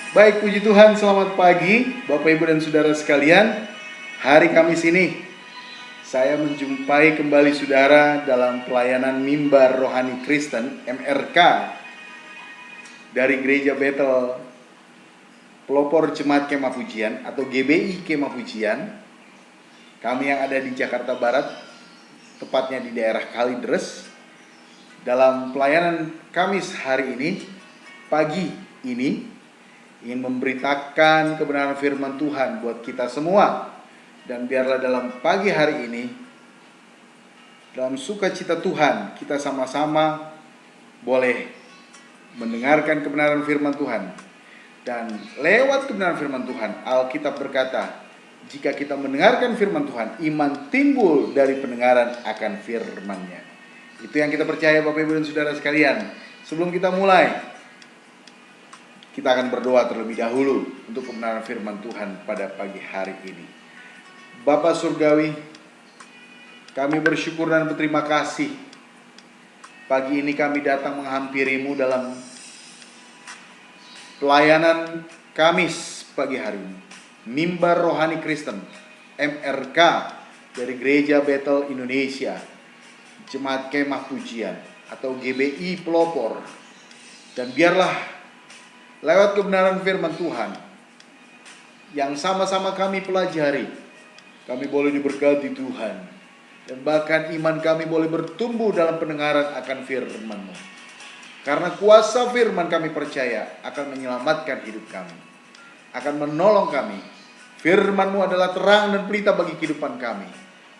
Baik, puji Tuhan, selamat pagi Bapak Ibu dan Saudara sekalian. Hari Kamis ini saya menjumpai kembali saudara dalam pelayanan Mimbar Rohani Kristen MRK dari Gereja Bethel Pelopor Jemaat Kemah Pujian atau GBI Kemah Pujian. Kami yang ada di Jakarta Barat, tepatnya di daerah Kalideres. Dalam pelayanan Kamis hari ini, pagi ini, ingin memberitakan kebenaran firman Tuhan buat kita semua. Dan biarlah dalam pagi hari ini, dalam sukacita Tuhan, kita sama-sama boleh mendengarkan kebenaran firman Tuhan. Dan lewat kebenaran firman Tuhan, Alkitab berkata, jika kita mendengarkan firman Tuhan, iman timbul dari pendengaran akan firman-Nya. Itu yang kita percaya Bapak Ibu dan Saudara sekalian. Sebelum kita mulai, kita akan berdoa terlebih dahulu untuk kebenaran firman Tuhan pada pagi hari ini. Bapa Surgawi, kami bersyukur dan berterima kasih. Pagi ini kami datang menghampirimu dalam pelayanan Kamis pagi hari ini. Mimbar Rohani Kristen, MRK dari Gereja Bethel Indonesia, Jemaat Kemah Pujian atau GBI Pelopor. Dan biarlah lewat kebenaran firman Tuhan yang sama-sama kami pelajari, kami boleh diberkati Tuhan. Dan bahkan iman kami boleh bertumbuh dalam pendengaran akan firman-Mu. Karena kuasa firman kami percaya akan menyelamatkan hidup kami, akan menolong kami. Firman-Mu adalah terang dan pelita bagi kehidupan kami.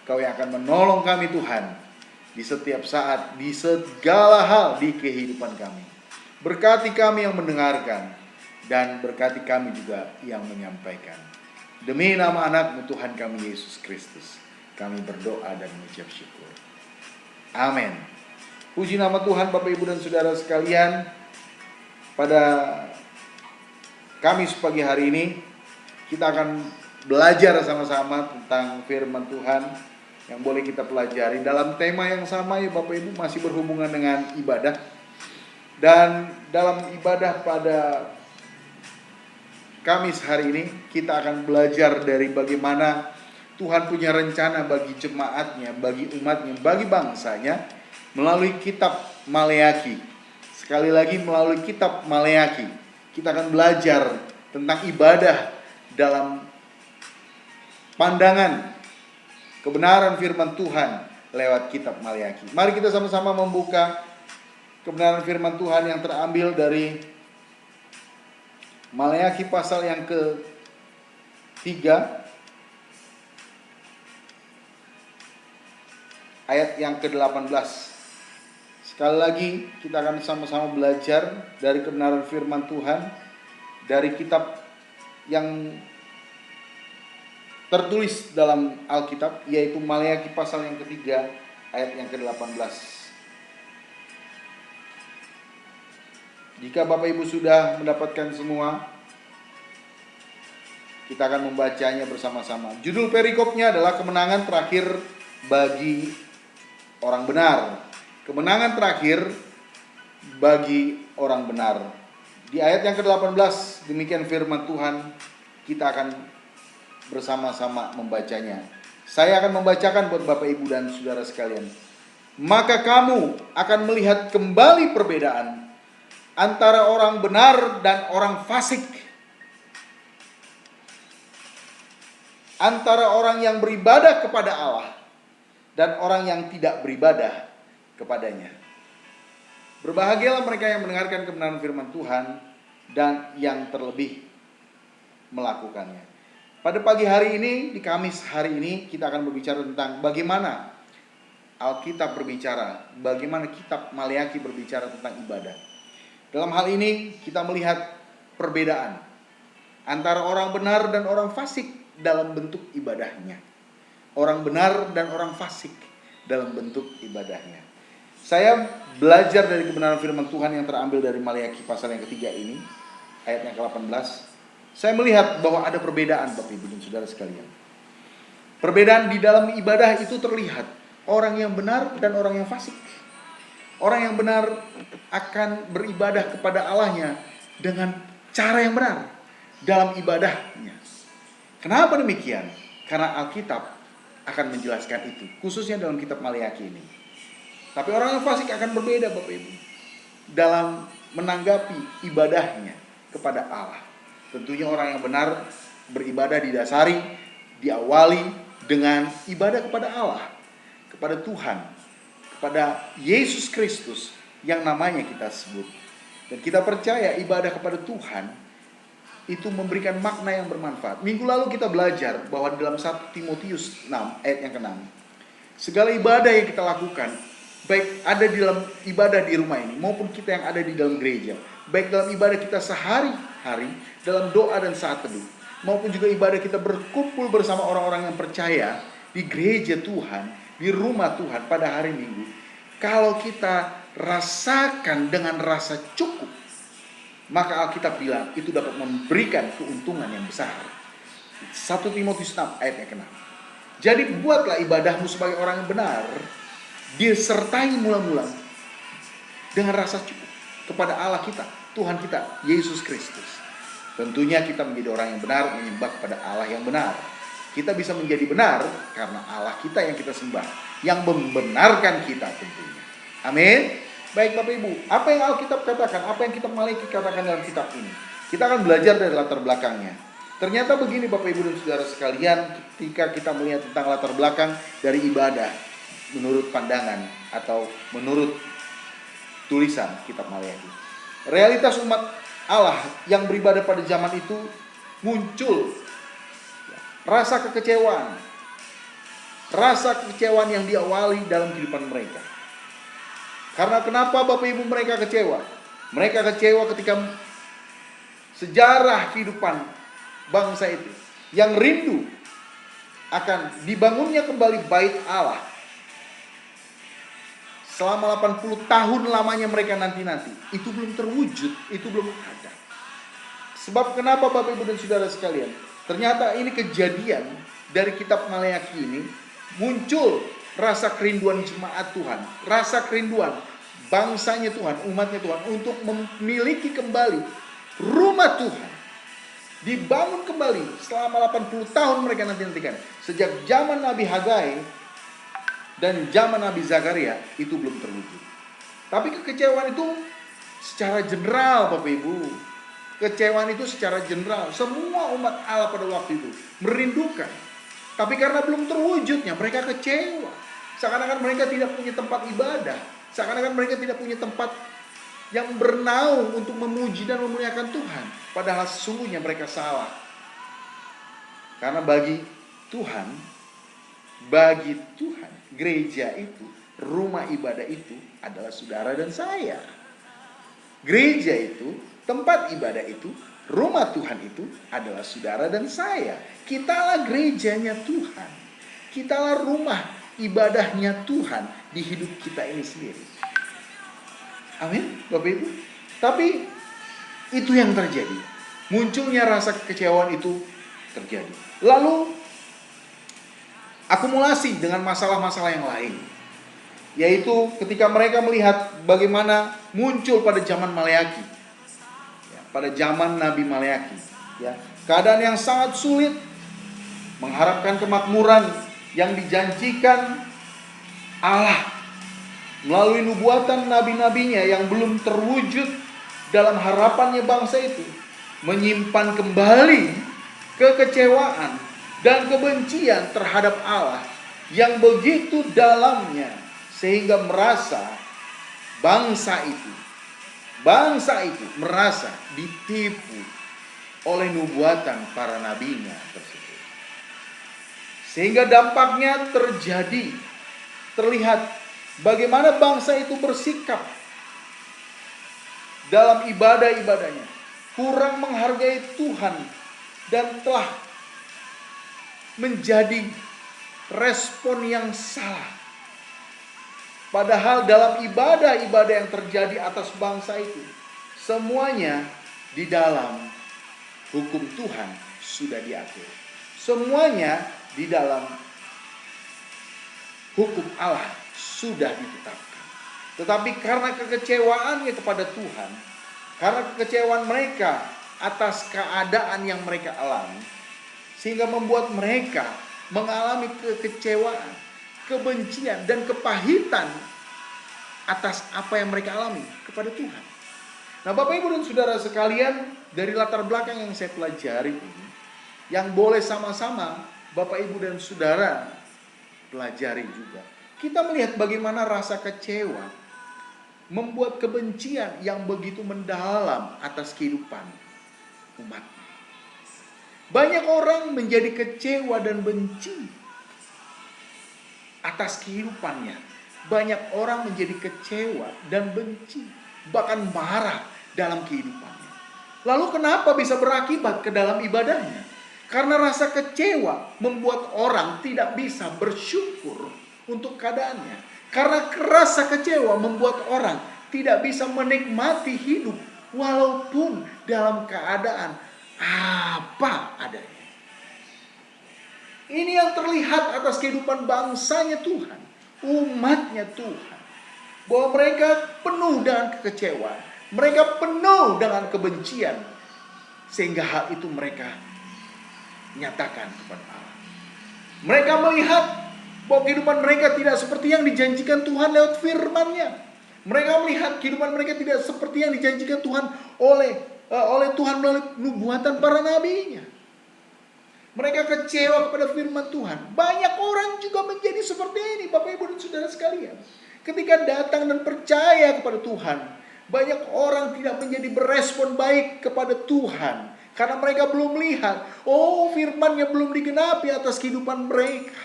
Kau yang akan menolong kami Tuhan di setiap saat, di segala hal di kehidupan kami. Berkati kami yang mendengarkan, dan berkati kami juga yang menyampaikan. Demi nama anak-Mu Tuhan kami Yesus Kristus, kami berdoa dan mengucap syukur. Amin. Puji nama Tuhan Bapak Ibu dan Saudara sekalian. Pada Kamis pagi hari ini, kita akan belajar sama-sama tentang firman Tuhan yang boleh kita pelajari dalam tema yang sama ya Bapak Ibu, masih berhubungan dengan ibadah. Dan dalam ibadah pada Kamis hari ini, kita akan belajar dari bagaimana Tuhan punya rencana bagi jemaatnya, bagi umatnya, bagi bangsanya melalui kitab Maleaki. Sekali lagi melalui kitab Maleaki, kita akan belajar tentang ibadah dalam pandangan kebenaran firman Tuhan lewat kitab Maleaki. Mari kita sama-sama membuka kebenaran firman Tuhan yang terambil dari Maleaki pasal yang ke-3 ayat yang ke-18. Sekali lagi kita akan sama-sama belajar dari kebenaran firman Tuhan dari kitab yang tertulis dalam Alkitab, yaitu Maleaki pasal yang ke-3 ayat yang ke-18. Jika Bapak Ibu sudah mendapatkan semua, kita akan membacanya bersama-sama. Judul perikopnya adalah kemenangan terakhir bagi orang benar. Kemenangan terakhir bagi orang benar. Di ayat yang ke-18, demikian firman Tuhan, kita akan bersama-sama membacanya. Saya akan membacakan buat Bapak Ibu dan Saudara sekalian. Maka kamu akan melihat kembali perbedaan antara orang benar dan orang fasik, antara orang yang beribadah kepada Allah dan orang yang tidak beribadah kepadanya. Berbahagialah mereka yang mendengarkan kebenaran firman Tuhan dan yang terlebih melakukannya. Pada pagi hari ini, di Kamis hari ini, kita akan berbicara tentang bagaimana Alkitab berbicara, bagaimana kitab Maleaki berbicara tentang ibadah. Dalam hal ini kita melihat perbedaan antara orang benar dan orang fasik dalam bentuk ibadahnya. Orang benar dan orang fasik dalam bentuk ibadahnya. Saya belajar dari kebenaran firman Tuhan yang terambil dari Maleaki pasal yang ketiga ini, ayat yang ke-18. Saya melihat bahwa ada perbedaan Bapak Ibu dan Saudara sekalian. Perbedaan di dalam ibadah itu terlihat. Orang yang benar dan orang yang fasik. Orang yang benar akan beribadah kepada Allahnya dengan cara yang benar. dalam ibadahnya. Kenapa demikian? Karena Alkitab akan menjelaskan itu, khususnya dalam kitab Maleakhi ini. Tapi orang yang fasik akan berbeda, Bapak Ibu, dalam menanggapi ibadahnya kepada Allah. Tentunya orang yang benar beribadah diawali dengan ibadah kepada Allah, kepada Tuhan, kepada Yesus Kristus yang namanya kita sebut. Dan kita percaya ibadah kepada Tuhan itu memberikan makna yang bermanfaat. Minggu lalu kita belajar bahwa dalam 1 Timotius 6 ayat yang ke-6, segala ibadah yang kita lakukan, baik ada di dalam ibadah di rumah ini maupun kita yang ada di dalam gereja, baik dalam ibadah kita sehari-hari, dalam doa dan saat teduh, maupun juga ibadah kita berkumpul bersama orang-orang yang percaya di gereja Tuhan, di rumah Tuhan pada hari Minggu, kalau kita rasakan dengan rasa cukup, maka Alkitab bilang itu dapat memberikan keuntungan yang besar. 1 Timotius 6 ayat yang ke-6. Jadi buatlah ibadahmu sebagai orang yang benar, disertai mula-mula dengan rasa cukup kepada Allah kita, Tuhan kita, Yesus Kristus. Tentunya kita menjadi orang yang benar, menyembah kepada Allah yang benar. Kita bisa menjadi benar karena Allah kita yang kita sembah, yang membenarkan kita tentunya. Amin. Baik Bapak Ibu, apa yang Alkitab katakan, apa yang kitab Maleakhi katakan dalam kitab ini? Kita akan belajar dari latar belakangnya. Ternyata begini Bapak Ibu dan saudara sekalian, ketika kita melihat tentang latar belakang dari ibadah menurut pandangan atau menurut tulisan kitab Maleakhi, realitas umat Allah yang beribadah pada zaman itu muncul rasa kekecewaan yang diawali dalam kehidupan mereka. Karena kenapa Bapak Ibu mereka kecewa? Mereka kecewa ketika sejarah kehidupan bangsa itu yang rindu akan dibangunnya kembali bait Allah. Selama 80 tahun lamanya mereka nanti-nanti, itu belum terwujud, itu belum ada. Sebab kenapa Bapak Ibu dan saudara sekalian? Ternyata ini kejadian dari kitab Maleakhi ini muncul rasa kerinduan jemaat Tuhan, rasa kerinduan bangsanya Tuhan, umatnya Tuhan untuk memiliki kembali rumah Tuhan. Dibangun kembali selama 80 tahun mereka nanti-nantikan. Sejak zaman Nabi Hagai dan zaman Nabi Zakaria itu belum terwujud. Tapi kekecewaan itu secara general Bapak Ibu. Kekecewaan itu secara general. Semua umat Allah pada waktu itu merindukan. Tapi karena belum terwujudnya mereka kecewa. Seakan-akan mereka tidak punya tempat ibadah. Seakan-akan mereka tidak punya tempat yang bernaung untuk memuji dan memuliakan Tuhan. Padahal sesungguhnya mereka salah. Karena bagi Tuhan, gereja itu, rumah ibadah itu adalah saudara dan saya. Gereja itu, tempat ibadah itu, rumah Tuhan itu adalah saudara dan saya. Kitalah gerejanya Tuhan. Kitalah rumah ibadahnya Tuhan di hidup kita ini sendiri. Amin, Bapak Ibu. Tapi itu yang terjadi. Munculnya rasa kekecewaan itu terjadi. Lalu akumulasi dengan masalah-masalah yang lain. Yaitu ketika mereka melihat bagaimana muncul pada zaman Maleakhi. Pada zaman Nabi Maleakhi. Keadaan yang sangat sulit. Mengharapkan kemakmuran yang dijanjikan Allah melalui nubuatan nabi-nabinya yang belum terwujud dalam harapannya bangsa itu. Menyimpan kembali kekecewaan dan kebencian terhadap Allah yang begitu dalamnya, sehingga merasa bangsa itu merasa ditipu oleh nubuatan para nabinya tersebut. Sehingga dampaknya terlihat bagaimana bangsa itu bersikap dalam ibadah-ibadahnya, kurang menghargai Tuhan, dan telah menjadi respon yang salah. Padahal dalam ibadah-ibadah yang terjadi atas bangsa itu, semuanya di dalam hukum Tuhan sudah diatur. Semuanya di dalam hukum Allah sudah ditetapkan. Tetapi karena kekecewaannya kepada Tuhan, karena kekecewaan mereka atas keadaan yang mereka alami, sehingga membuat mereka mengalami kekecewaan, kebencian, dan kepahitan atas apa yang mereka alami kepada Tuhan. Nah, Bapak Ibu dan Saudara sekalian, dari latar belakang yang saya pelajari ini, yang boleh sama-sama Bapak Ibu dan Saudara pelajari juga, kita melihat bagaimana rasa kecewa membuat kebencian yang begitu mendalam atas kehidupan umat. Banyak orang menjadi kecewa dan benci atas kehidupannya. Banyak orang menjadi kecewa dan benci, bahkan marah dalam kehidupannya. Lalu kenapa bisa berakibat ke dalam ibadahnya? Karena rasa kecewa membuat orang tidak bisa bersyukur untuk keadaannya. Karena rasa kecewa membuat orang tidak bisa menikmati hidup walaupun dalam keadaan apa adanya. Ini yang terlihat atas kehidupan bangsanya Tuhan, umatnya Tuhan, bahwa mereka penuh dengan kekecewaan, mereka penuh dengan kebencian, sehingga hal itu mereka nyatakan kepada Allah. Mereka melihat bahwa kehidupan mereka tidak seperti yang dijanjikan Tuhan lewat firman-Nya. Mereka melihat kehidupan mereka tidak seperti yang dijanjikan Tuhan oleh Tuhan melalui nubuatan para nabi-Nya. Mereka kecewa kepada firman Tuhan. Banyak orang juga menjadi seperti ini, Bapak Ibu dan Saudara sekalian. Ketika datang dan percaya kepada Tuhan, banyak orang tidak menjadi berespon baik kepada Tuhan. Karena mereka belum melihat, firman-Nya belum digenapi atas kehidupan mereka.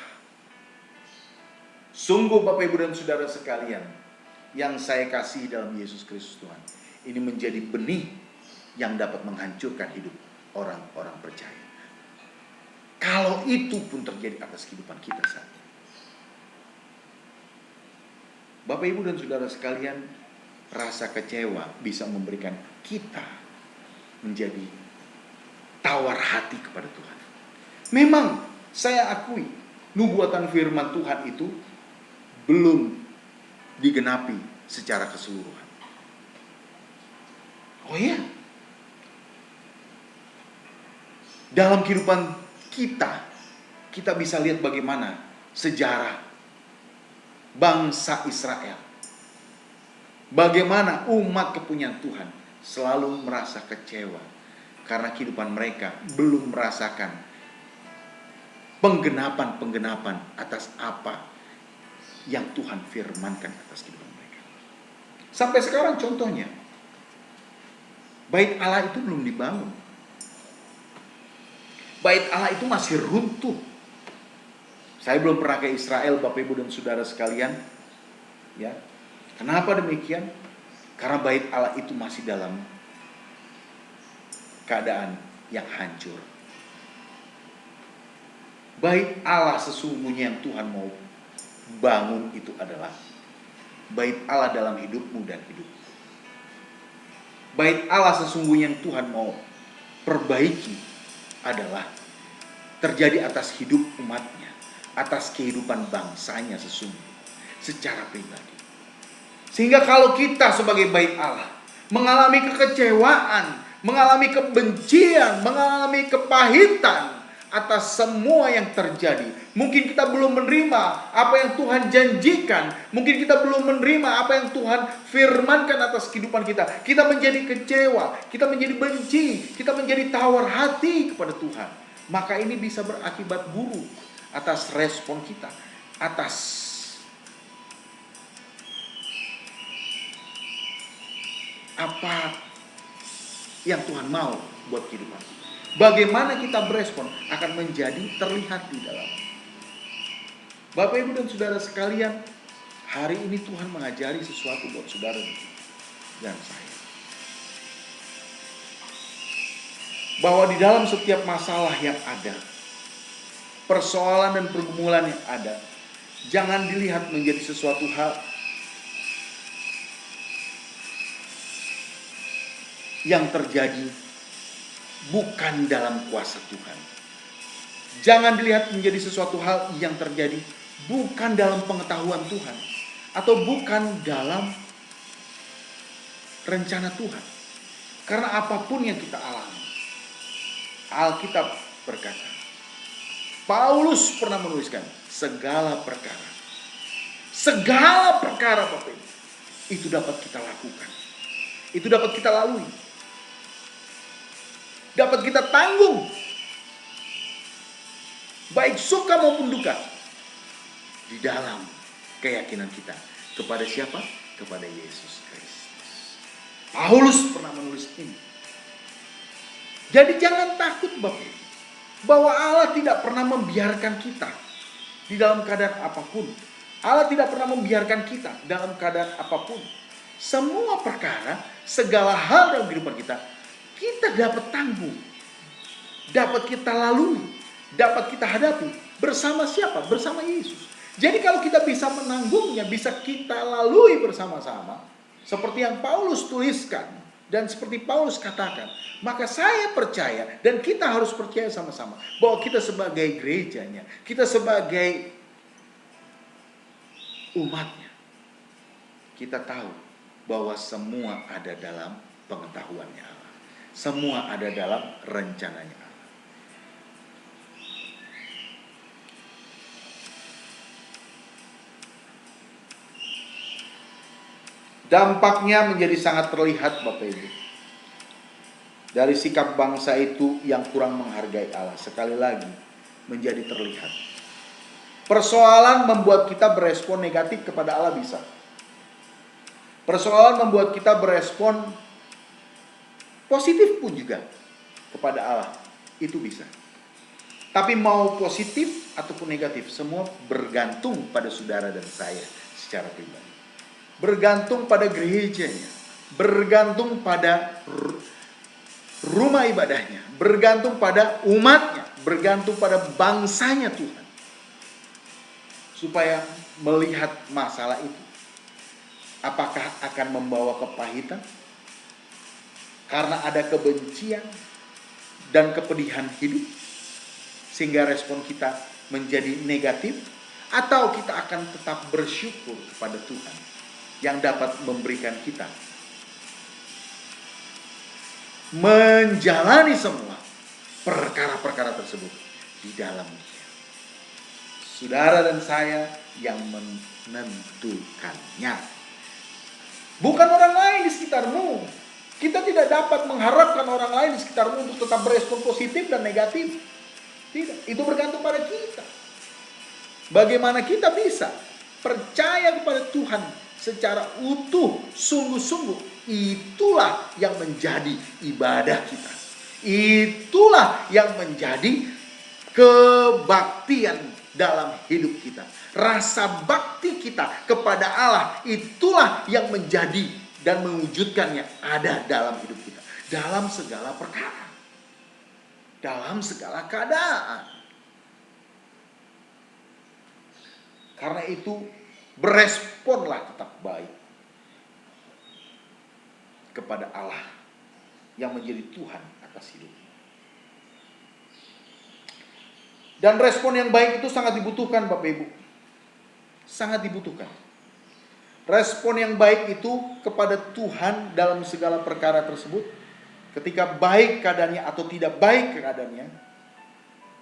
Sungguh Bapak Ibu dan Saudara sekalian, yang saya kasih dalam Yesus Kristus Tuhan, ini menjadi benih yang dapat menghancurkan hidup orang-orang percaya. Kalau itu pun terjadi atas kehidupan kita saat ini. Bapak Ibu dan Saudara sekalian, rasa kecewa bisa memberikan kita menjadi tawar hati kepada Tuhan. Memang saya akui nubuatan firman Tuhan itu belum digenapi secara keseluruhan. Oh iya, dalam kehidupan kita bisa lihat bagaimana sejarah bangsa Israel, bagaimana umat kepunyaan Tuhan selalu merasa kecewa karena kehidupan mereka belum merasakan penggenapan atas apa yang Tuhan firmankan atas kehidupan mereka. Sampai sekarang contohnya, Bait Allah itu belum dibangun. Bait Allah itu masih runtuh. Saya belum pernah ke Israel, Bapak Ibu dan Saudara sekalian. Ya. Kenapa demikian? Karena bait Allah itu masih dalam keadaan yang hancur. Bait Allah sesungguhnya yang Tuhan mau bangun itu adalah bait Allah dalam hidupmu dan hidupku. Bait Allah sesungguhnya yang Tuhan mau perbaiki adalah terjadi atas hidup umatnya, atas kehidupan bangsanya sesungguhnya, secara pribadi. Sehingga kalau kita sebagai bait Allah mengalami kekecewaan, mengalami kebencian, mengalami kepahitan atas semua yang terjadi, mungkin kita belum menerima apa yang Tuhan janjikan, mungkin kita belum menerima apa yang Tuhan firmankan atas kehidupan kita. Kita menjadi kecewa, kita menjadi benci, kita menjadi tawar hati kepada Tuhan. Maka ini bisa berakibat buruk atas respon kita, atas apa yang Tuhan mau buat kehidupan kita. Bagaimana kita berespon akan menjadi terlihat di dalam. Bapak Ibu dan Saudara sekalian, hari ini Tuhan mengajari sesuatu buat saudara dan saya. Bahwa di dalam setiap masalah yang ada, persoalan dan pergumulan yang ada, jangan dilihat menjadi sesuatu hal yang terjadi bukan dalam kuasa Tuhan. Jangan dilihat menjadi sesuatu hal yang terjadi bukan dalam pengetahuan Tuhan, atau bukan dalam rencana Tuhan. Karena apapun yang kita alami, Alkitab berkata, Paulus pernah menuliskan segala perkara. Segala perkara Bapak Ibu, itu dapat kita lakukan. Itu dapat kita lalui. Dapat kita tanggung. Baik suka maupun duka. Di dalam keyakinan kita. Kepada siapa? Kepada Yesus Kristus. Paulus pernah menulis ini. Jadi jangan takut Bapak Ibu, bahwa Allah tidak pernah membiarkan kita di dalam keadaan apapun. Allah tidak pernah membiarkan kita dalam keadaan apapun. Semua perkara, segala hal dalam kehidupan kita, kita dapat tanggung. Dapat kita lalui. Dapat kita hadapi. Bersama siapa? Bersama Yesus. Jadi kalau kita bisa menanggungnya, bisa kita lalui bersama-sama. Seperti yang Paulus tuliskan. Dan seperti Paulus katakan. Maka saya percaya, dan kita harus percaya sama-sama, bahwa kita sebagai gerejanya, kita sebagai umatnya, kita tahu bahwa semua ada dalam pengetahuannya Allah. Semua ada dalam rencananya Allah. Dampaknya menjadi sangat terlihat Bapak Ibu. Dari sikap bangsa itu yang kurang menghargai Allah. Sekali lagi menjadi terlihat. Persoalan membuat kita berespon negatif kepada Allah bisa. Persoalan membuat kita berespon positif pun juga kepada Allah. Itu bisa. Tapi mau positif ataupun negatif, semua bergantung pada saudara dan saya secara pribadi. Bergantung pada gerejanya. Bergantung pada rumah ibadahnya. Bergantung pada umatnya. Bergantung pada bangsanya Tuhan. Supaya melihat masalah itu. Apakah akan membawa kepahitan? Karena ada kebencian dan kepedihan hidup. Sehingga respon kita menjadi negatif. Atau kita akan tetap bersyukur kepada Tuhan. Yang dapat memberikan kita. Menjalani semua perkara-perkara tersebut di dalam Dia. Saudara dan saya yang menentukannya. Bukan orang lain di sekitarmu. Kita tidak dapat mengharapkan orang lain di sekitarmu untuk tetap berespon positif dan negatif. Tidak, itu bergantung pada kita. Bagaimana kita bisa percaya kepada Tuhan secara utuh, sungguh-sungguh. Itulah yang menjadi ibadah kita. Itulah yang menjadi kebaktian dalam hidup kita. Rasa bakti kita kepada Allah, itulah yang menjadi dan mewujudkannya ada dalam hidup kita. Dalam segala perkara. Dalam segala keadaan. Karena itu, beresponlah tetap baik kepada Allah yang menjadi Tuhan atas hidup. Dan respon yang baik itu sangat dibutuhkan Bapak Ibu. Sangat dibutuhkan. Respon yang baik itu kepada Tuhan dalam segala perkara tersebut. Ketika baik keadaannya atau tidak baik keadaannya.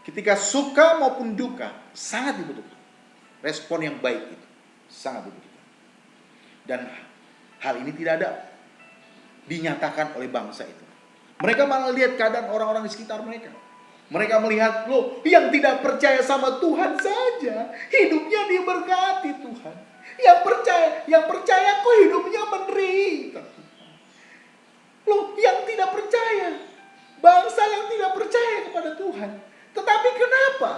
Ketika suka maupun duka, sangat dibutuhkan. Respon yang baik itu sangat dibutuhkan. Dan hal ini tidak ada dinyatakan oleh bangsa itu. Mereka malah lihat keadaan orang-orang di sekitar mereka. Mereka melihat, loh, yang tidak percaya sama Tuhan saja hidupnya diberkati Tuhan. Yang percaya kok hidupnya menderita. Loh, yang tidak percaya, bangsa yang tidak percaya kepada Tuhan. Tetapi kenapa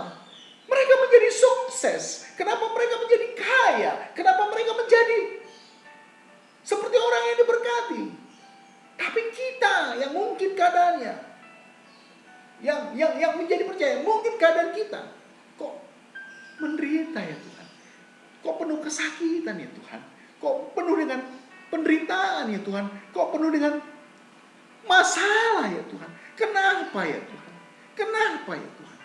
mereka menjadi sukses? Kenapa mereka menjadi kaya? Kenapa mereka menjadi seperti orang yang diberkati? Tapi kita yang mungkin keadaannya, yang menjadi percaya, mungkin keadaan kita kok menderita ya Tuhan. Kok penuh kesakitan ya Tuhan. Kok penuh dengan penderitaan ya Tuhan. Kok penuh dengan masalah ya Tuhan. Kenapa ya Tuhan? Kenapa ya Tuhan?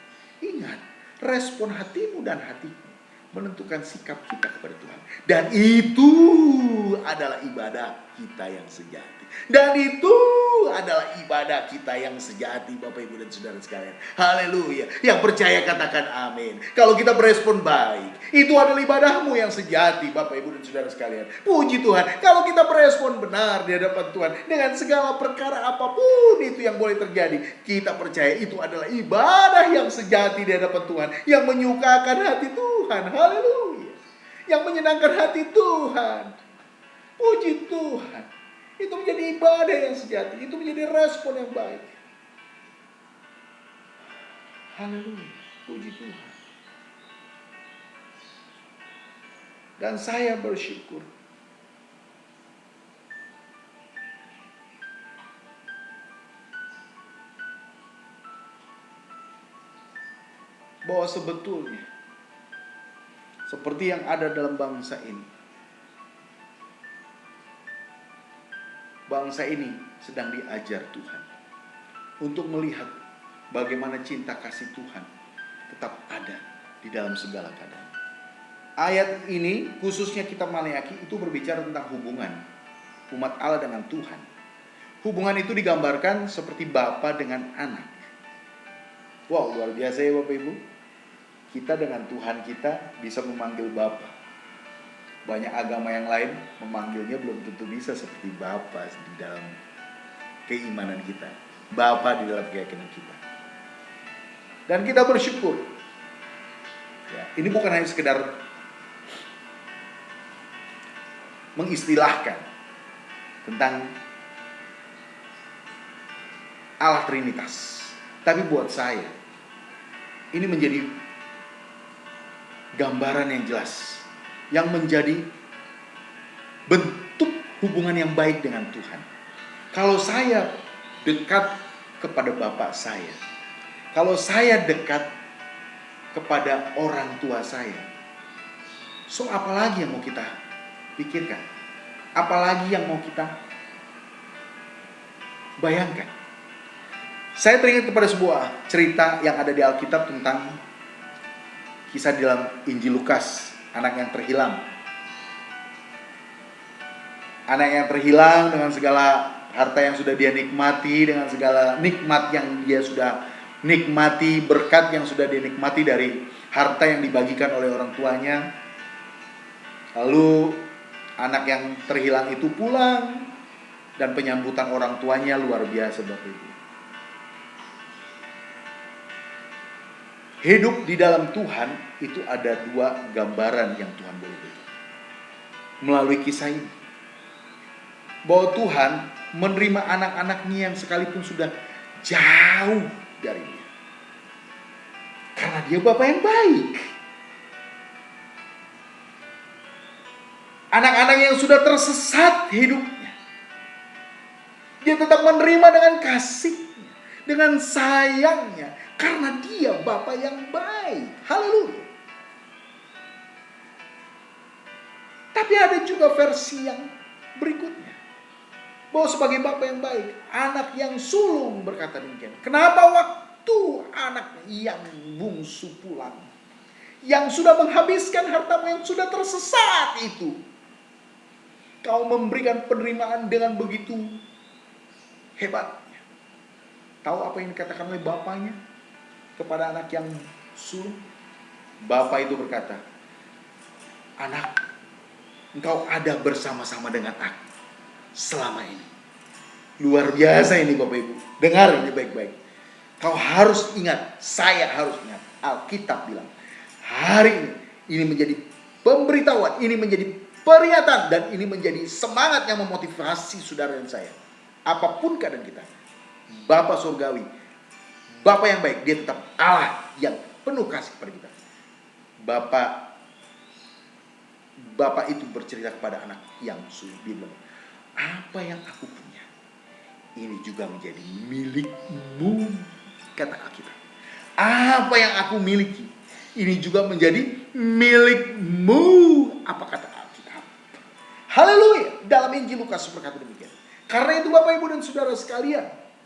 Ingat, respon hatimu dan hatiku menentukan sikap kita kepada Tuhan. Dan itu adalah ibadah kita yang sejati. Dan itu adalah ibadah kita yang sejati, Bapak Ibu dan Saudara sekalian. Haleluya. Yang percaya katakan amin. Kalau kita berespon baik, itu adalah ibadahmu yang sejati, Bapak Ibu dan Saudara sekalian. Puji Tuhan. Kalau kita berespon benar di hadapan Tuhan dengan segala perkara apapun itu yang boleh terjadi, kita percaya itu adalah ibadah yang sejati di hadapan Tuhan, yang menyukakan hati Tuhan. Haleluya. Yang menyenangkan hati Tuhan. Puji Tuhan. Itu menjadi ibadah yang sejati. Itu menjadi respon yang baik. Haleluya. Puji Tuhan. Dan saya bersyukur bahwa sebetulnya seperti yang ada dalam bangsa ini, bangsa ini sedang diajar Tuhan untuk melihat bagaimana cinta kasih Tuhan tetap ada di dalam segala keadaan. Ayat ini khususnya kitab Maleakhi itu berbicara tentang hubungan umat Allah dengan Tuhan. Hubungan itu digambarkan seperti bapa dengan anak. Wow, luar biasa ya Bapak Ibu. Kita dengan Tuhan kita bisa memanggil bapa. Banyak agama yang lain memanggilnya belum tentu bisa seperti Bapa di dalam keimanan kita, Bapa di dalam keyakinan kita. Dan kita bersyukur. Ya, ini bukan hanya sekedar mengistilahkan tentang Allah Trinitas, tapi buat saya ini menjadi gambaran yang jelas, yang menjadi bentuk hubungan yang baik dengan Tuhan. Kalau saya dekat kepada Bapak saya, kalau saya dekat kepada orang tua saya, so apalagi yang mau kita pikirkan? Apalagi yang mau kita bayangkan? Saya teringat kepada sebuah cerita yang ada di Alkitab tentang kisah di dalam Injil Lukas, anak yang terhilang. Anak yang terhilang dengan segala harta yang sudah dia nikmati, dengan segala nikmat yang dia sudah nikmati, berkat yang sudah dia nikmati dari harta yang dibagikan oleh orang tuanya. Lalu anak yang terhilang itu pulang, dan penyambutan orang tuanya luar biasa Bapak Ibu. Hidup di dalam Tuhan itu ada dua gambaran yang Tuhan boleh berikan melalui kisah ini. Bahwa Tuhan menerima anak-anaknya yang sekalipun sudah jauh dari dia, karena dia Bapa yang baik. Anak-anak yang sudah tersesat hidupnya, dia tetap menerima dengan kasihnya, dengan sayangnya, karena dia Bapa yang baik. Haleluya. Tapi ada juga versi yang berikutnya, bahwa sebagai Bapa yang baik, anak yang sulung berkata demikian. Kenapa waktu anak yang bungsu pulang, yang sudah menghabiskan hartamu, yang sudah tersesat itu, kau memberikan penerimaan dengan begitu hebatnya? Tahu apa yang dikatakan oleh bapaknya kepada anak yang sulung? Bapak itu berkata, anak, engkau ada bersama-sama dengan aku selama ini. Luar biasa ini Bapak Ibu. Dengar ini baik-baik. Kau harus ingat, saya harus ingat. Alkitab bilang, hari ini menjadi pemberitahuan, ini menjadi peringatan, dan ini menjadi semangat yang memotivasi saudara dan saya. Apapun keadaan kita, Bapa surgawi, Bapa yang baik, dia tetap Allah yang penuh kasih kepada kita. Bapak itu bercerita kepada anak yang sulung. Dia bilang, apa yang aku punya, ini juga menjadi milikmu, kata Alkitab. Apa yang aku miliki, ini juga menjadi milikmu, apa kata Alkitab. Haleluya. Dalam Injil Lukas berkata demikian. Karena itu Bapak Ibu dan Saudara sekalian,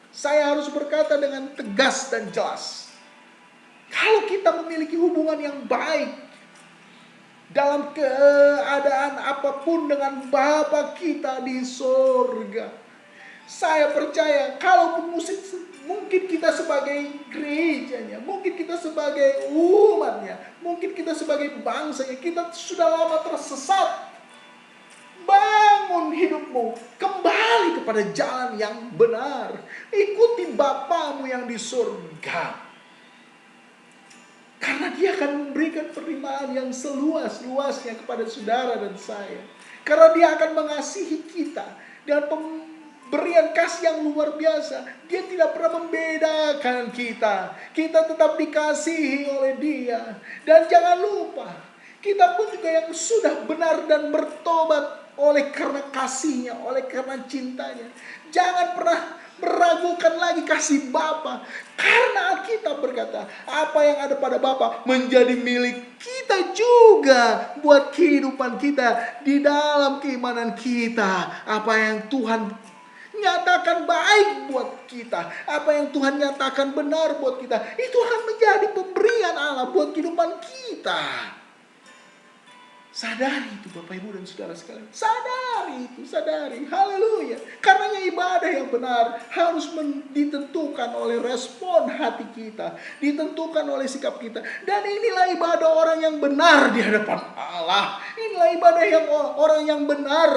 saya harus berkata dengan tegas dan jelas, kalau kita memiliki hubungan yang baik dalam keadaan apapun dengan Bapa kita di sorga, Saya percaya kalaupun mungkin kita sebagai gerejanya, mungkin kita sebagai umatnya, mungkin kita sebagai bangsanya, kita sudah lama tersesat. Bangun hidupmu, kembali kepada jalan yang benar. Ikuti Bapamu yang di surga. Karena dia akan memberikan penerimaan yang seluas-luasnya kepada saudara dan saya. Karena dia akan mengasihi kita dengan pemberian kasih yang luar biasa. Dia tidak pernah membedakan kita. Kita tetap dikasihi oleh dia. Dan jangan lupa, kita pun juga yang sudah benar dan bertobat oleh karena kasihnya, oleh karena cintanya. Jangan pernah meragukan lagi kasih Bapa. Karena Alkitab berkata, apa yang ada pada Bapa menjadi milik kita juga buat kehidupan kita di dalam keimanan kita. Apa yang Tuhan nyatakan baik buat kita, apa yang Tuhan nyatakan benar buat kita, itu akan menjadi pemberian Allah buat kehidupan kita. Sadari itu Bapak Ibu dan Saudara sekalian. Sadari itu, sadari. Haleluya. Karenanya ibadah yang benar harus ditentukan oleh respon hati kita. Ditentukan oleh sikap kita. Dan inilah ibadah orang yang benar di hadapan Allah. Inilah ibadah yang orang yang benar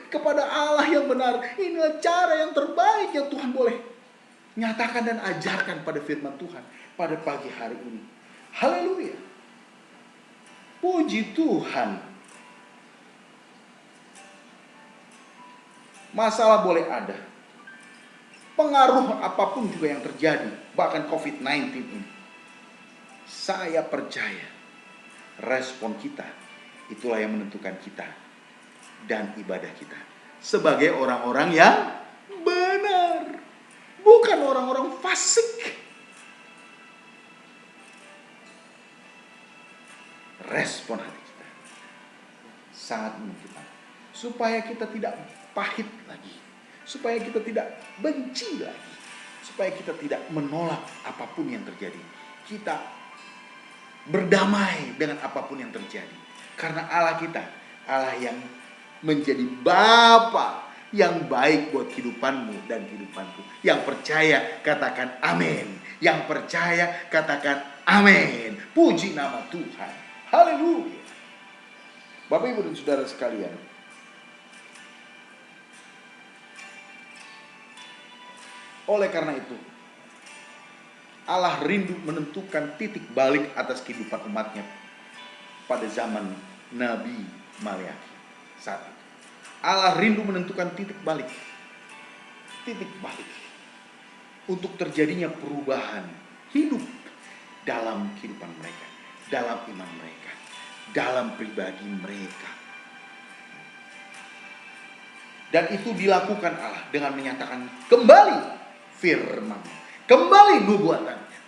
kepada Allah yang benar. Inilah cara yang terbaik yang Tuhan boleh nyatakan dan ajarkan pada firman Tuhan pada pagi hari ini. Haleluya. Puji Tuhan. Masalah boleh ada. Pengaruh apapun juga yang terjadi. Bahkan COVID-19 ini. Saya percaya respon kita itulah yang menentukan kita dan ibadah kita. Sebagai orang-orang yang benar. Bukan orang-orang fasik. Respon hati kita sangat menentukan. Supaya kita tidak pahit lagi. Supaya kita tidak benci lagi. Supaya kita tidak menolak apapun yang terjadi. Kita berdamai dengan apapun yang terjadi. Karena Allah kita, Allah yang menjadi Bapa yang baik buat kehidupanmu dan kehidupanku. Yang percaya katakan amin. Yang percaya katakan amin. Puji nama Tuhan. Haleluya. Bapak Ibu dan Saudara sekalian, oleh karena itu Allah rindu menentukan titik balik atas kehidupan umatnya pada zaman Nabi Maleakhi saat itu. Allah rindu menentukan titik balik untuk terjadinya perubahan hidup dalam kehidupan mereka, dalam iman mereka, dalam pribadi mereka. Dan itu dilakukan Allah dengan menyatakan kembali firman, kembali nubuatannya.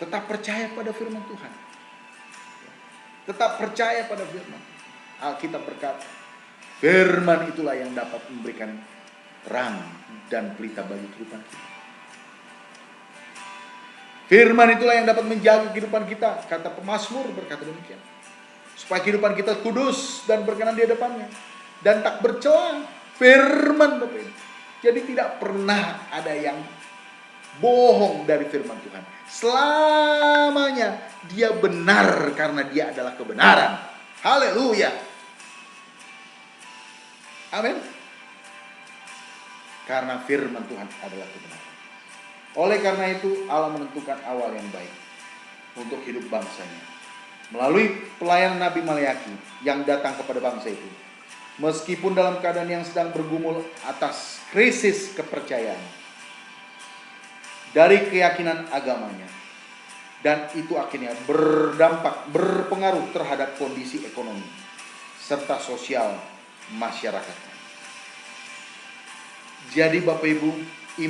Tetap percaya pada firman Tuhan. Tetap percaya pada firman. Alkitab berkata, firman itulah yang dapat memberikan terang dan pelita bagi kehidupan kita. Firman itulah yang dapat menjaga kehidupan kita. Kata pemazmur berkata demikian. Supaya kehidupan kita kudus dan berkenan di hadapannya. Dan tak bercela. Firman Bapak Ibu. Jadi tidak pernah ada yang bohong dari firman Tuhan. Selamanya dia benar karena dia adalah kebenaran. Haleluya. Amin. Karena firman Tuhan adalah kebenaran. Oleh karena itu Allah menentukan awal yang baik untuk hidup bangsanya melalui pelayanan Nabi Maleakhi yang datang kepada bangsa itu. Meskipun dalam keadaan yang sedang bergumul atas krisis kepercayaan dari keyakinan agamanya, dan itu akhirnya berpengaruh terhadap kondisi ekonomi serta sosial masyarakatnya. Jadi Bapak Ibu,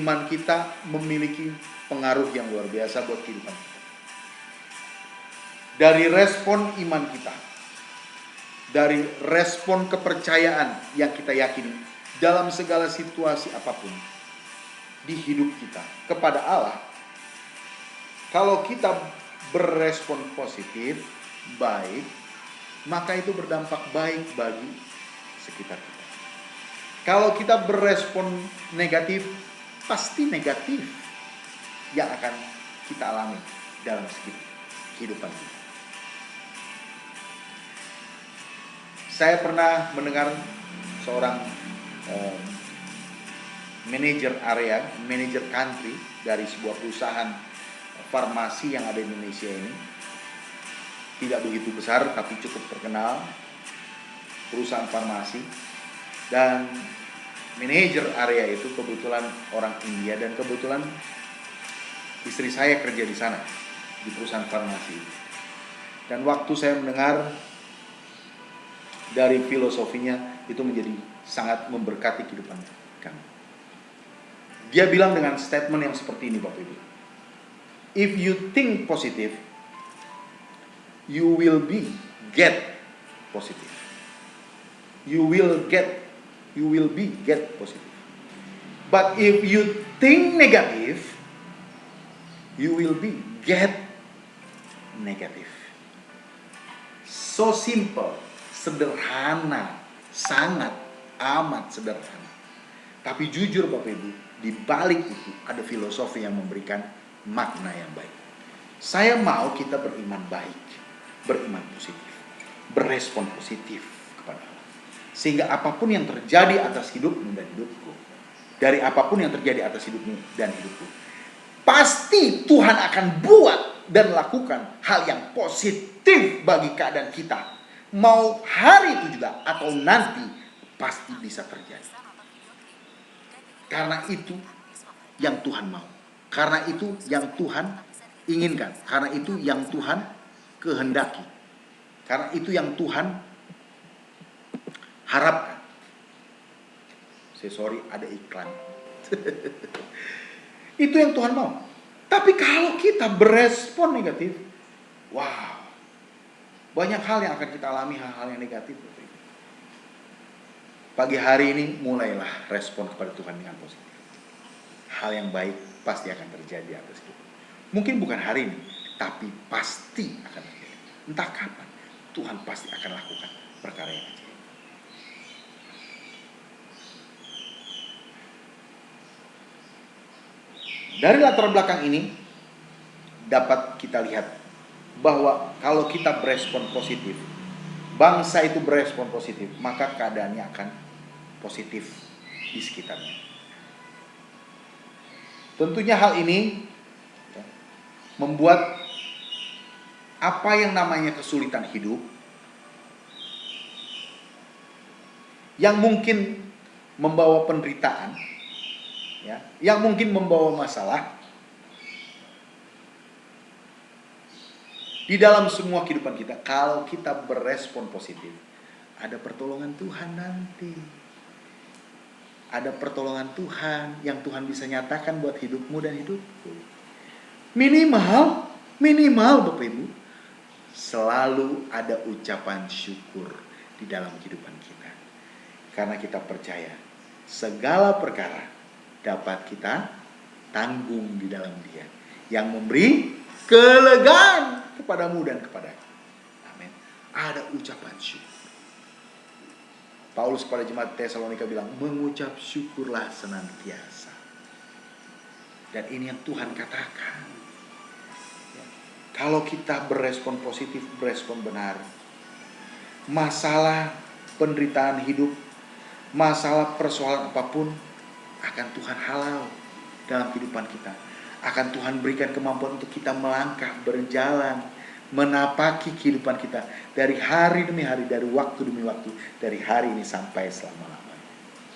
iman kita memiliki pengaruh yang luar biasa buat kehidupan kita. Dari respon iman kita, dari respon kepercayaan yang kita yakini dalam segala situasi apapun di hidup kita kepada Allah, kalau kita berespon positif, baik, maka itu berdampak baik bagi sekitar kita. Kalau kita berespon negatif, pasti negatif yang akan kita alami dalam kehidupan kita. Saya pernah mendengar seorang manajer area, manajer country dari sebuah perusahaan farmasi yang ada di Indonesia ini. Tidak begitu besar tapi cukup terkenal, perusahaan farmasi. Dan manajer area itu kebetulan orang India, dan kebetulan istri saya kerja di sana, di perusahaan farmasi itu. Dan waktu saya mendengar dari filosofinya, itu menjadi sangat memberkati kehidupan kami. Dia bilang dengan statement yang seperti ini, Bapak Ibu. If you think positive, you will get positive. You will get positive. But if you think negative, you will get negative. So simple, sederhana, sangat amat sederhana. Tapi jujur Bapak Ibu, di balik itu ada filosofi yang memberikan makna yang baik. Saya mau kita beriman baik, beriman positif, berespon positif kepada Allah. Sehingga apapun yang terjadi atas hidupmu dan hidupku, dari apapun yang terjadi atas hidupmu dan hidupku, pasti Tuhan akan buat dan lakukan hal yang positif bagi keadaan kita. Mau hari itu juga atau nanti, pasti bisa terjadi. Karena itu yang Tuhan mau. Karena itu yang Tuhan inginkan. Karena itu yang Tuhan kehendaki. Karena itu yang Tuhan harapkan. Sorry, ada iklan. Itu yang Tuhan mau. Tapi kalau kita berespon negatif, wow, banyak hal yang akan kita alami, hal-hal yang negatif. Pagi hari ini mulailah respon kepada Tuhan dengan positif. Hal yang baik pasti akan terjadi atas kita. Mungkin bukan hari ini, tapi pasti akan terjadi. Entah kapan, Tuhan pasti akan lakukan perkara yang ajaib. Dari latar belakang ini dapat kita lihat bahwa kalau kita berespon positif, bangsa itu berespon positif, maka keadaannya akan positif di sekitarnya. Tentunya hal ini membuat apa yang namanya kesulitan hidup, yang mungkin membawa penderitaan, yang mungkin membawa masalah, di dalam semua kehidupan kita, kalau kita berespon positif, ada pertolongan Tuhan nanti. Ada pertolongan Tuhan yang Tuhan bisa nyatakan buat hidupmu dan hidupku. Minimal Bapak Ibu, selalu ada ucapan syukur di dalam kehidupan kita. Karena kita percaya segala perkara dapat kita tanggung di dalam Dia yang memberi kelegaan kepadamu dan kepadaku. Amin. Ada ucapan syukur. Paulus pada jemaat Tesalonika bilang, mengucap syukurlah senantiasa. Dan ini yang Tuhan katakan. Kalau kita berespon positif, berespon benar, masalah penderitaan hidup, masalah persoalan apapun, akan Tuhan halal dalam kehidupan kita. Akan Tuhan berikan kemampuan untuk kita melangkah, berjalan, menapaki kehidupan kita dari hari demi hari, dari waktu demi waktu, dari hari ini sampai selama-lamanya.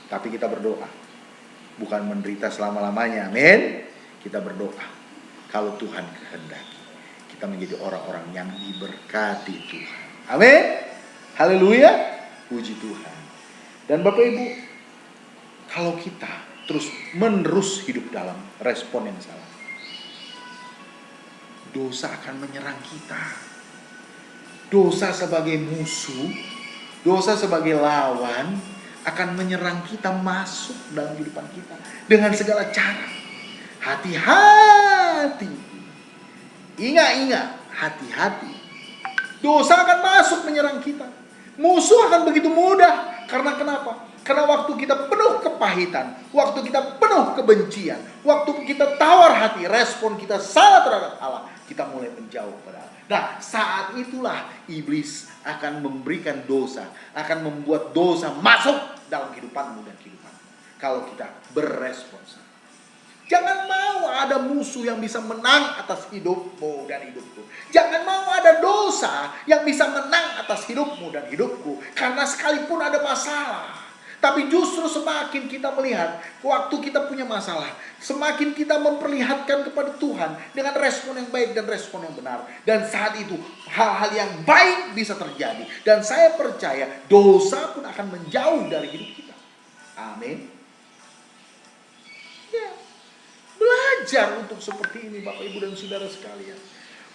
Tapi kita berdoa, bukan menderita selama-lamanya. Amin. Kita berdoa kalau Tuhan kehendaki, kita menjadi orang-orang yang diberkati Tuhan. Amin. Haleluya. Puji Tuhan. Dan Bapak Ibu, kalau kita terus menerus hidup dalam respon yang salah, dosa akan menyerang kita. Dosa sebagai musuh, dosa sebagai lawan akan menyerang kita, masuk dalam kehidupan kita dengan segala cara. Hati-hati. Ingat, hati-hati. Dosa akan masuk menyerang kita. Musuh akan begitu mudah. Karena kenapa? Karena waktu kita penuh kepahitan, waktu kita penuh kebencian, waktu kita tawar hati, respon kita salah terhadap Allah, kita mulai menjauh pada Allah. Nah, saat itulah iblis akan memberikan dosa, akan membuat dosa masuk dalam kehidupanmu dan kehidupanmu. Kalau kita berespons. Jangan mau ada musuh yang bisa menang atas hidupmu dan hidupku. Jangan mau ada dosa yang bisa menang atas hidupmu dan hidupku. Karena sekalipun ada masalah, tapi justru semakin kita melihat waktu kita punya masalah, semakin kita memperlihatkan kepada Tuhan dengan respon yang baik dan respon yang benar. Dan saat itu hal-hal yang baik bisa terjadi. Dan saya percaya dosa pun akan menjauh dari hidup kita. Amin. Ya. Belajar untuk seperti ini Bapak Ibu dan Saudara sekalian.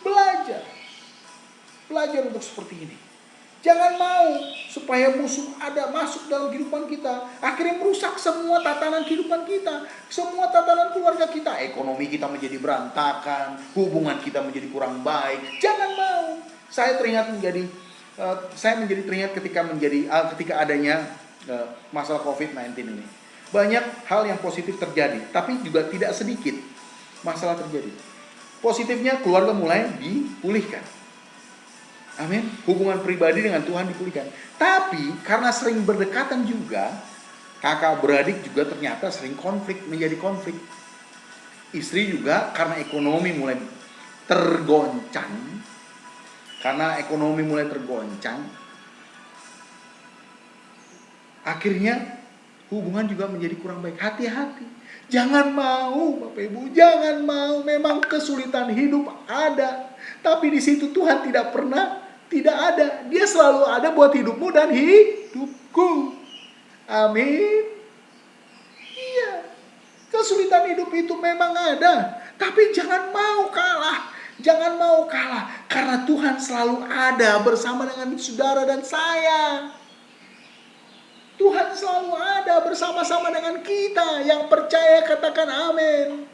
Belajar untuk seperti ini. Jangan mau supaya musuh ada masuk dalam kehidupan kita, akhirnya merusak semua tatanan kehidupan kita, semua tatanan keluarga kita, ekonomi kita menjadi berantakan, hubungan kita menjadi kurang baik. Jangan mau. Saya menjadi teringat ketika adanya masalah COVID-19 ini. Banyak hal yang positif terjadi, tapi juga tidak sedikit masalah terjadi. Positifnya keluarga mulai dipulihkan. Amin. Hubungan pribadi dengan Tuhan dipulihkan. Tapi karena sering berdekatan juga, kakak beradik juga ternyata sering menjadi konflik. Istri juga karena ekonomi mulai tergoncang. Akhirnya hubungan juga menjadi kurang baik. Hati-hati. Jangan mau, Bapak Ibu, jangan mau. Memang kesulitan hidup ada, tapi di situ Tuhan tidak pernah tidak ada. Dia selalu ada buat hidupmu dan hidupku. Amin. Iya. Kesulitan hidup itu memang ada, tapi jangan mau kalah. Jangan mau kalah, karena Tuhan selalu ada bersama dengan saudara dan saya. Tuhan selalu ada bersama-sama dengan kita. Yang percaya katakan amin.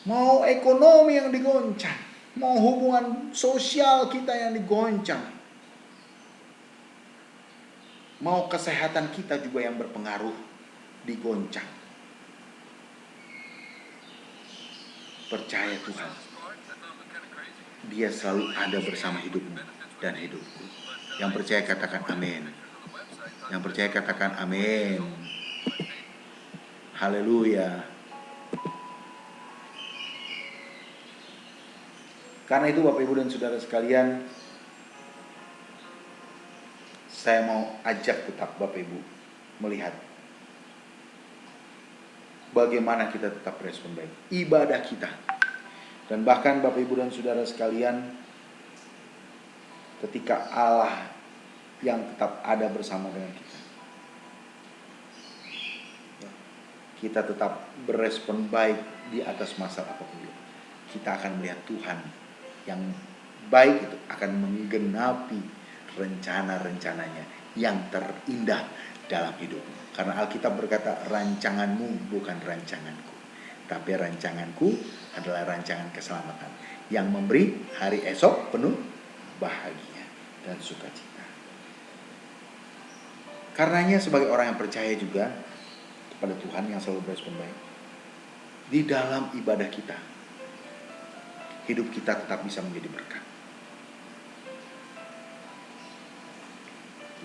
Mau ekonomi yang digoncang, mau hubungan sosial kita yang digoncang, mau kesehatan kita juga yang berpengaruh digoncang. Percaya Tuhan, Dia selalu ada bersama hidupmu dan hidupku. Yang percaya katakan amin. Yang percaya katakan amin. Haleluya. Karena itu Bapak Ibu dan Saudara sekalian, saya mau ajak tetap Bapak Ibu melihat bagaimana kita tetap respon baik. Ibadah kita. Dan bahkan Bapak Ibu dan Saudara sekalian, ketika Allah yang tetap ada bersama dengan kita, kita tetap berespon baik di atas masalah apapun. Kita akan melihat Tuhan yang baik itu akan menggenapi rencana-rencananya yang terindah dalam hidupmu. Karena Alkitab berkata, rancanganmu bukan rancanganku, tapi rancanganku adalah rancangan keselamatan yang memberi hari esok penuh bahagia dan sukacita. Karenanya sebagai orang yang percaya juga kepada Tuhan yang selalu berespon baik, di dalam ibadah kita, hidup kita tetap bisa menjadi berkat.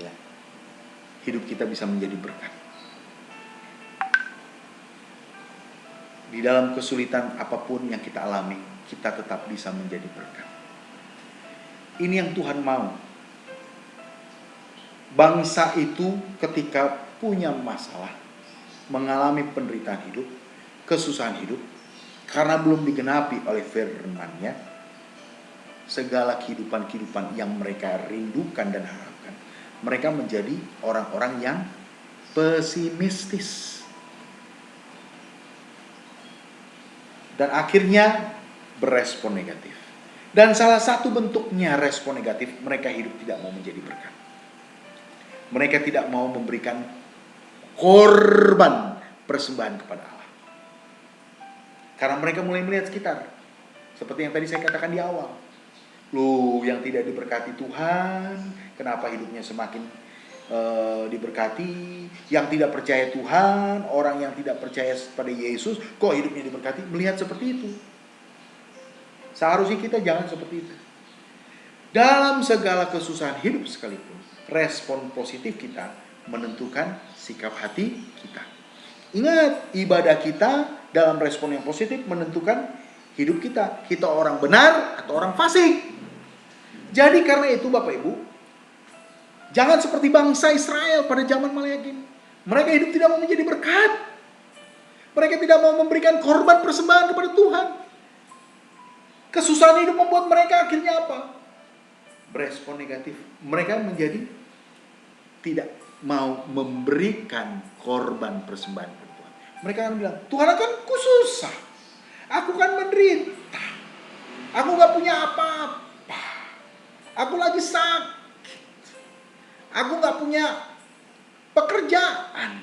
Ya. Hidup kita bisa menjadi berkat. Di dalam kesulitan apapun yang kita alami, kita tetap bisa menjadi berkat. Ini yang Tuhan mau. Bangsa itu ketika punya masalah, mengalami penderitaan hidup, kesusahan hidup, karena belum digenapi oleh firman-Nya, segala kehidupan-kehidupan yang mereka rindukan dan harapkan, mereka menjadi orang-orang yang pesimistis. Dan akhirnya berespon negatif. Dan salah satu bentuknya respon negatif, mereka hidup tidak mau menjadi berkat. Mereka tidak mau memberikan korban persembahan kepada Allah. Karena mereka mulai melihat sekitar. Seperti yang tadi saya katakan di awal. Loh, yang tidak diberkati Tuhan, kenapa hidupnya semakin diberkati. Yang tidak percaya Tuhan, orang yang tidak percaya pada Yesus, kok hidupnya diberkati? Melihat seperti itu. Seharusnya kita jangan seperti itu. Dalam segala kesusahan hidup sekalipun, respon positif kita menentukan sikap hati kita. Ingat, ibadah kita dalam respon yang positif menentukan hidup kita. Kita orang benar atau orang fasik. Jadi karena itu Bapak Ibu, jangan seperti bangsa Israel pada zaman Maleakhi. Mereka hidup tidak mau menjadi berkat. Mereka tidak mau memberikan korban persembahan kepada Tuhan. Kesusahan hidup membuat mereka akhirnya apa? Berespon negatif. Mereka menjadi tidak mau memberikan korban persembahan kepada Tuhan. Mereka akan bilang, Tuhan akan ku susah. Aku kan menderita. Aku gak punya apa-apa. Aku lagi sakit. Aku gak punya pekerjaan.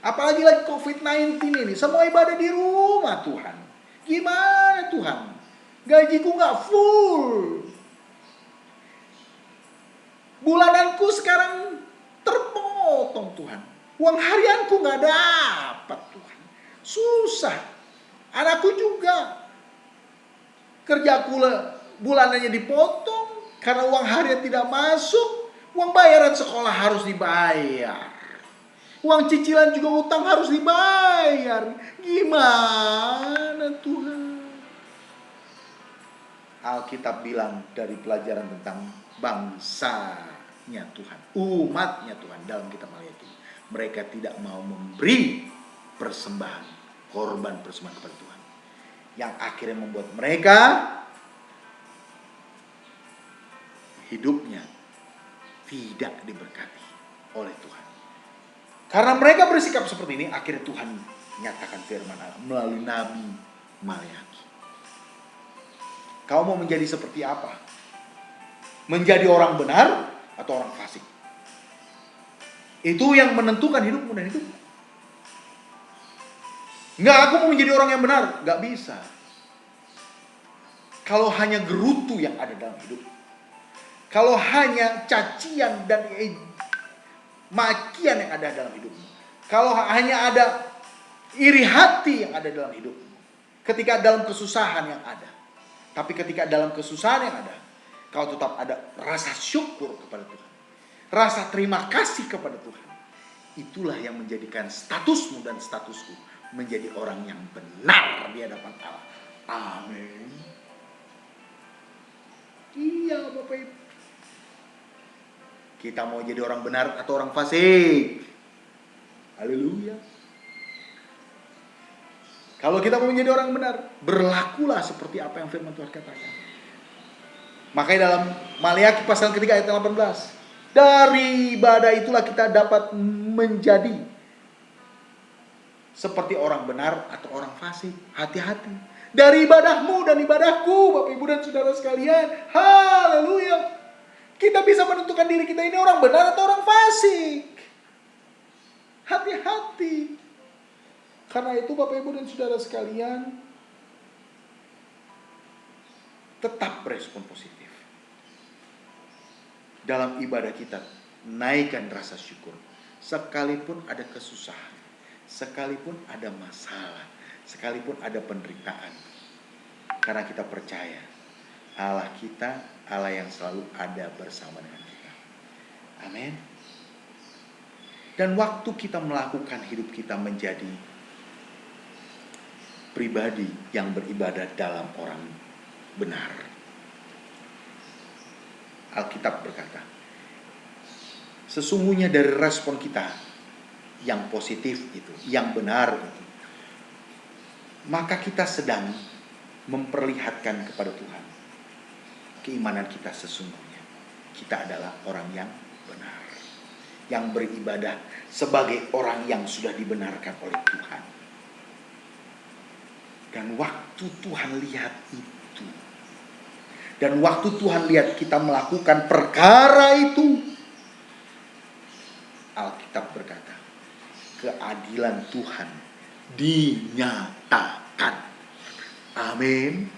Apalagi lagi COVID-19 ini. Semua ibadah di rumah Tuhan. Gimana Tuhan? Gajiku gak full. Bulananku sekarang terpotong Tuhan. Uang harianku gak dapat Tuhan. Susah. Anakku juga. Kerjaku bulanannya dipotong. Karena uang harian tidak masuk. Uang bayaran sekolah harus dibayar. Uang cicilan juga utang harus dibayar. Gimana Tuhan? Alkitab bilang dari pelajaran tentang bangsanya Tuhan, umatnya Tuhan dalam kitab Maleakhi, mereka tidak mau memberi persembahan, korban persembahan kepada Tuhan, yang akhirnya membuat mereka hidupnya tidak diberkati oleh Tuhan. Karena mereka bersikap seperti ini, akhirnya Tuhan nyatakan firman Allah melalui Nabi Maleakhi. Kau mau menjadi seperti apa? Menjadi orang benar atau orang fasik? Itu yang menentukan hidupmu dan hidupmu. Enggak, aku mau menjadi orang yang benar. Enggak bisa. Kalau hanya gerutu yang ada dalam hidup. Kalau hanya cacian dan makian yang ada dalam hidupmu. Kalau hanya ada iri hati yang ada dalam hidupmu. Ketika dalam kesusahan yang ada. Tapi ketika dalam kesusahan yang ada, kau tetap ada rasa syukur kepada Tuhan. Rasa terima kasih kepada Tuhan. Itulah yang menjadikan statusmu dan statusku menjadi orang yang benar di hadapan Allah. Amin. Iya Bapak Ibu. Kita mau jadi orang benar atau orang fasik? Haleluya. Kalau kita mau menjadi orang benar, berlakulah seperti apa yang firman Tuhan katakan. Makanya dalam Maleakhi pasal ketiga ayat 18, dari ibadah itulah kita dapat menjadi seperti orang benar atau orang fasik. Hati-hati. Dari ibadahmu dan ibadahku, Bapak Ibu dan Saudara sekalian, haleluya. Kita bisa menentukan diri kita ini orang benar atau orang fasik. Hati-hati. Karena itu Bapak Ibu dan Saudara sekalian, tetap berespon positif. Dalam ibadah kita, naikkan rasa syukur. Sekalipun ada kesusahan, sekalipun ada masalah, sekalipun ada penderitaan. Karena kita percaya, Allah kita, Allah yang selalu ada bersama dengan kita. Amin. Dan waktu kita melakukan hidup kita menjadi pribadi yang beribadah dalam orang benar. Alkitab berkata, sesungguhnya dari respon kita yang positif itu, yang benar itu, maka kita sedang memperlihatkan kepada Tuhan keimanan kita sesungguhnya. Kita adalah orang yang benar, yang beribadah sebagai orang yang sudah dibenarkan oleh Tuhan. Dan waktu Tuhan lihat itu, dan waktu Tuhan lihat kita melakukan perkara itu, Alkitab berkata, keadilan Tuhan dinyatakan. Amin.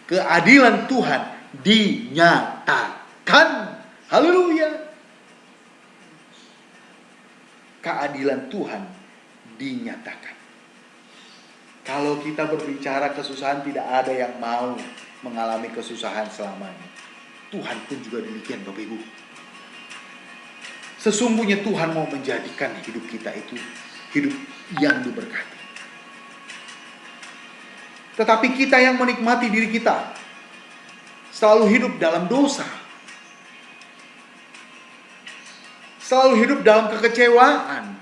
Keadilan Tuhan dinyatakan. Haleluya. keadilan Tuhan dinyatakan. Kalau kita berbicara kesusahan, tidak ada yang mau mengalami kesusahan selamanya. Tuhan pun juga demikian, Bapak Ibu. Sesungguhnya Tuhan mau menjadikan hidup kita itu hidup yang diberkati. Tetapi kita yang menikmati diri kita selalu hidup dalam dosa, selalu hidup dalam kekecewaan,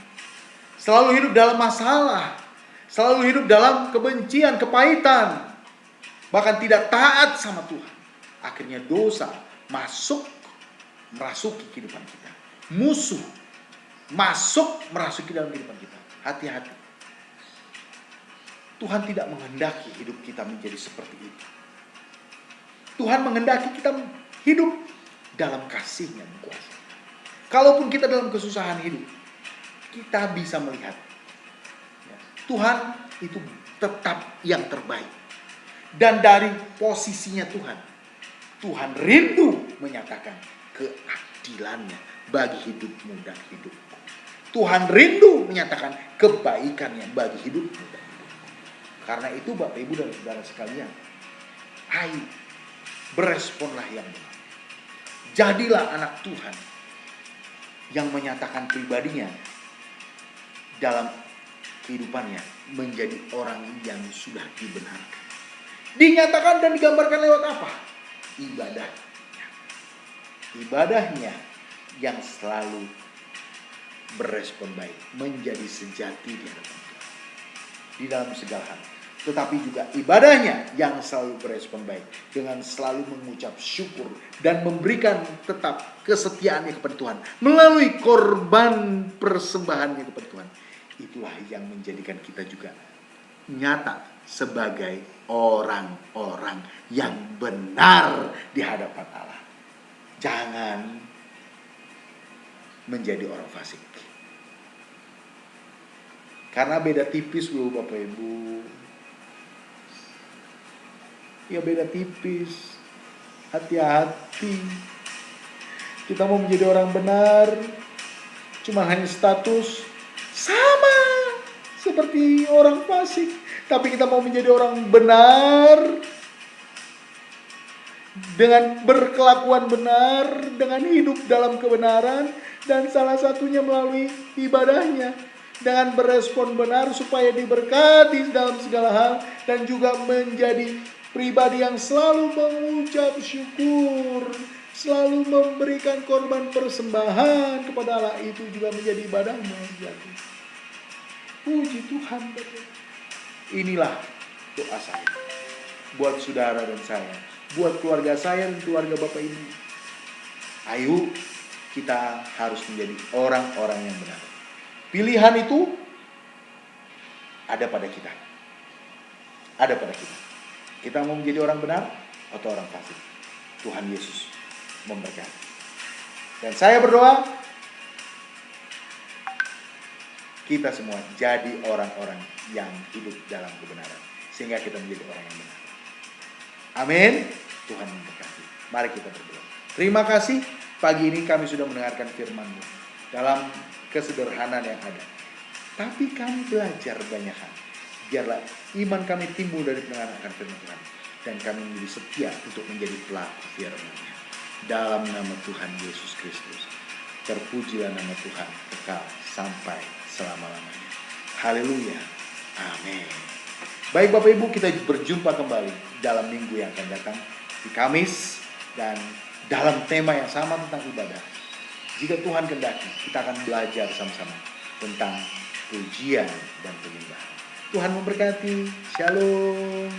selalu hidup dalam masalah, selalu hidup dalam kebencian, kepahitan, bahkan tidak taat sama Tuhan. Akhirnya dosa merasuki kehidupan kita. Musuh merasuki dalam kehidupan kita. Hati-hati. Tuhan tidak menghendaki hidup kita menjadi seperti itu. Tuhan menghendaki kita hidup dalam kasih-Nya yang kuasa. Kalaupun kita dalam kesusahan hidup, kita bisa melihat Tuhan itu tetap yang terbaik. Dan dari posisinya Tuhan rindu menyatakan keadilan-Nya bagi hidupmu dan hidupku. Tuhan rindu menyatakan kebaikannya bagi hidupmu dan hidupku. Karena itu Bapak Ibu dan Saudara sekalian, ayo beresponlah yang benar. Jadilah anak Tuhan yang menyatakan pribadinya dalam kehidupannya menjadi orang yang sudah dibenarkan. Dinyatakan dan digambarkan lewat apa? Ibadahnya yang selalu berespon baik, menjadi sejati di hadapan Tuhan di dalam segala hal. Tetapi juga ibadahnya yang selalu berespon baik dengan selalu mengucap syukur dan memberikan tetap kesetiaannya kepada Tuhan melalui korban persembahannya kepada Tuhan. Itulah yang menjadikan kita juga nyata sebagai orang-orang yang benar di hadapan Allah. Jangan menjadi orang fasik. Karena beda tipis loh Bapak Ibu. Ya beda tipis. Hati-hati. Kita mau menjadi orang benar, cuma hanya status sama seperti orang fasik. Tapi kita mau menjadi orang benar, dengan berkelakuan benar, dengan hidup dalam kebenaran, dan salah satunya melalui ibadahnya, dengan berespon benar supaya diberkati dalam segala hal, dan juga menjadi pribadi yang selalu mengucap syukur, selalu memberikan korban persembahan kepada Allah. Itu juga menjadi ibadahnya. Puji Tuhan. Inilah doa saya buat saudara dan saya, buat keluarga saya dan keluarga Bapak Ibu. Ayo kita harus menjadi orang-orang yang benar. Pilihan itu ada pada kita. Ada pada kita. Kita mau menjadi orang benar atau orang fasik. Tuhan Yesus memberkati. Dan saya berdoa kita semua jadi orang-orang yang hidup dalam kebenaran, sehingga kita menjadi orang yang benar. Amin. Tuhan memberkati. Mari kita berdoa. Terima kasih pagi ini kami sudah mendengarkan firman-Mu dalam kesederhanaan yang ada. Tapi kami belajar banyak hal. Biarlah iman kami timbul dari pendengaran firman Tuhan, dan kami menjadi setia untuk menjadi pelaku firman-Nya. Dalam nama Tuhan Yesus Kristus. Terpujilah nama Tuhan kekal sampai selama-lamanya. Haleluya. Amin. Baik Bapak Ibu, kita berjumpa kembali dalam minggu yang akan datang di Kamis, dan dalam tema yang sama tentang ibadah. Jika Tuhan kehendaki, kita akan belajar sama-sama tentang pujian dan penyembahan. Tuhan memberkati. Shalom.